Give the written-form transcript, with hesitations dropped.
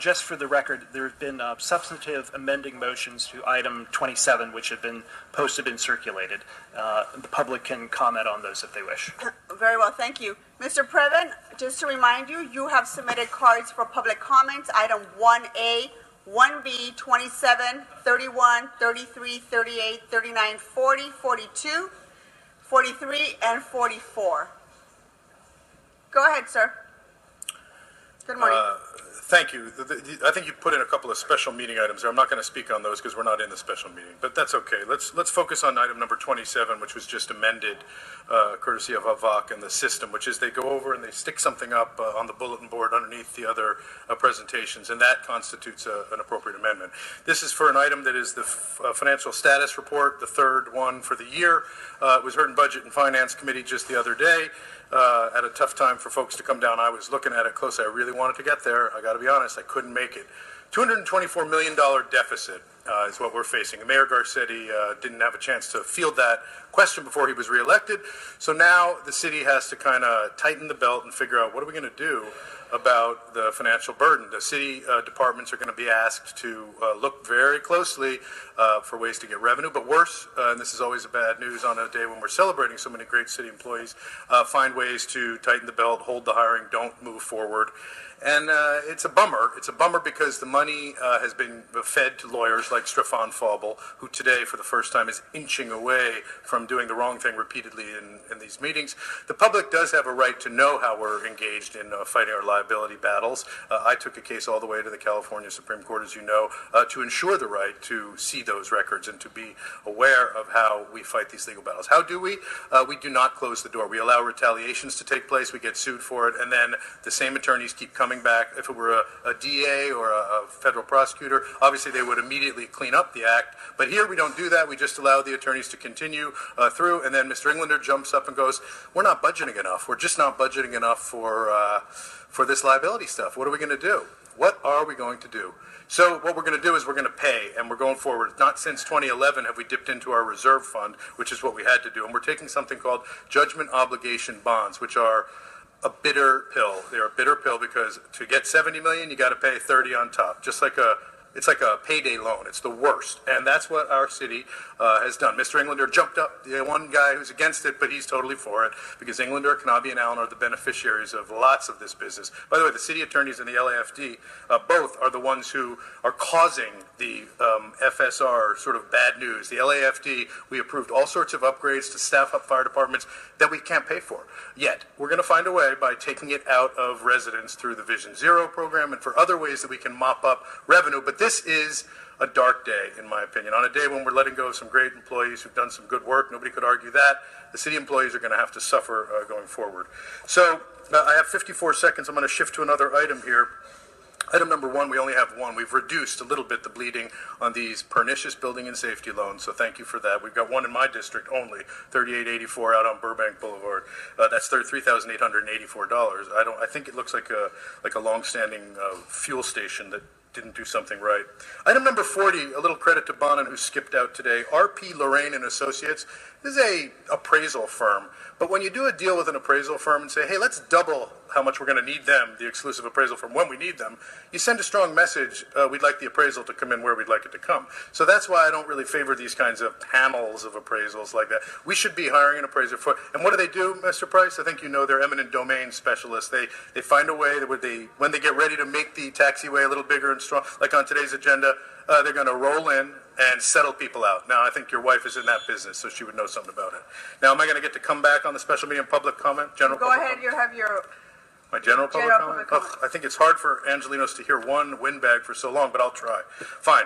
just for the record, there have been substantive amending motions to item 27, which have been posted and circulated. The public can comment on those if they wish. Very well, thank you. Mr. Previn, just to remind you, you have submitted cards for public comments, item 1A, 1B, 27, 31, 33, 38, 39, 40, 42, 43, and 44. Go ahead, sir. Good morning. Thank you. I think you put in a couple of special meeting items there. I'm not going to speak on those because we're not in the special meeting, but that's okay. Let's focus on item number 27, which was just amended, courtesy of AVOC and the system, which is they go over and they stick something up on the bulletin board underneath the other presentations, and that constitutes an appropriate amendment. This is for an item that is the financial status report, the third one for the year. It was heard in Budget and Finance Committee just the other day. At a tough time for folks to come down. I was looking at it closely. I really wanted to get there. I got to be honest, I couldn't make it. $224 million deficit is what we're facing. Mayor Garcetti didn't have a chance to field that question before he was reelected. So now the city has to kind of tighten the belt and figure out what are we going to do about the financial burden. The city departments are going to be asked to look very closely for ways to get revenue, but worse, and this is always a bad news on a day when we're celebrating so many great city employees, find ways to tighten the belt, hold the hiring, don't move forward. And it's a bummer. It's a bummer because the money has been fed to lawyers like Stefan Faubel, who today, for the first time, is inching away from doing the wrong thing repeatedly in these meetings. The public does have a right to know how we're engaged in fighting our liability battles. I took a case all the way to the California Supreme Court, as you know, to ensure the right to see those records and to be aware of how we fight these legal battles. How do we? We do not close the door. We allow retaliations to take place. We get sued for it, and then the same attorneys keep coming back. If it were a DA or a federal prosecutor, obviously they would immediately clean up the act. But here we don't do that. We just allow the attorneys to continue through, and then Mr. Englander jumps up and goes, "We're not budgeting enough. We're just not budgeting enough for this liability stuff. What are we going to do? What are we going to do?" So what we're going to do is we're going to pay, and we're going forward. Not since 2011 have we dipped into our reserve fund, which is what we had to do. And we're taking something called judgment obligation bonds, which are a bitter pill. They're a bitter pill because to get $70 million, you got to pay 30 on top. It's like a payday loan. It's the worst. And that's what our city has done. Mr. Englander jumped up, the one guy who's against it, but he's totally for it because Englander, Knabe, and Allen are the beneficiaries of lots of this business. By the way, the city attorneys and the LAFD both are the ones who are causing the FSR sort of bad news. The LAFD, we approved all sorts of upgrades to staff up fire departments that we can't pay for yet. We're going to find a way by taking it out of residents through the Vision Zero program and for other ways that we can mop up revenue. But this is a dark day, in my opinion. On a day when we're letting go of some great employees who've done some good work, nobody could argue that. The city employees are going to have to suffer going forward. So I have 54 seconds. I'm going to shift to another item here. Item number one, we only have one. We've reduced a little bit the bleeding on these pernicious building and safety loans, so thank you for that. We've got one in my district only, 3884 out on Burbank Boulevard. That's $3,884. I think it looks like a long-standing fuel station that didn't do something right. Item number 40, a little credit to Bonin, who skipped out today. RP Lorraine and Associates is a appraisal firm, but when you do a deal with an appraisal firm and say, hey, let's double how much we're going to need them, the exclusive appraisal firm, when we need them, you send a strong message, we'd like the appraisal to come in where we'd like it to come. So that's why I don't really favor these kinds of panels of appraisals like that. We should be hiring an appraiser for, and what do, Mr. Price? I think you know they're eminent domain specialists. They find a way that when they get ready to make the taxiway a little bigger and strong, like on today's agenda, they're going to roll in and settle people out. Now, I think your wife is in that business, so she would know something about it. Now, am I going to get to come back on the special meeting public comment? General Go ahead, you have your... My general public comment? I think it's hard for Angelinos to hear one windbag for so long, but I'll try. Fine.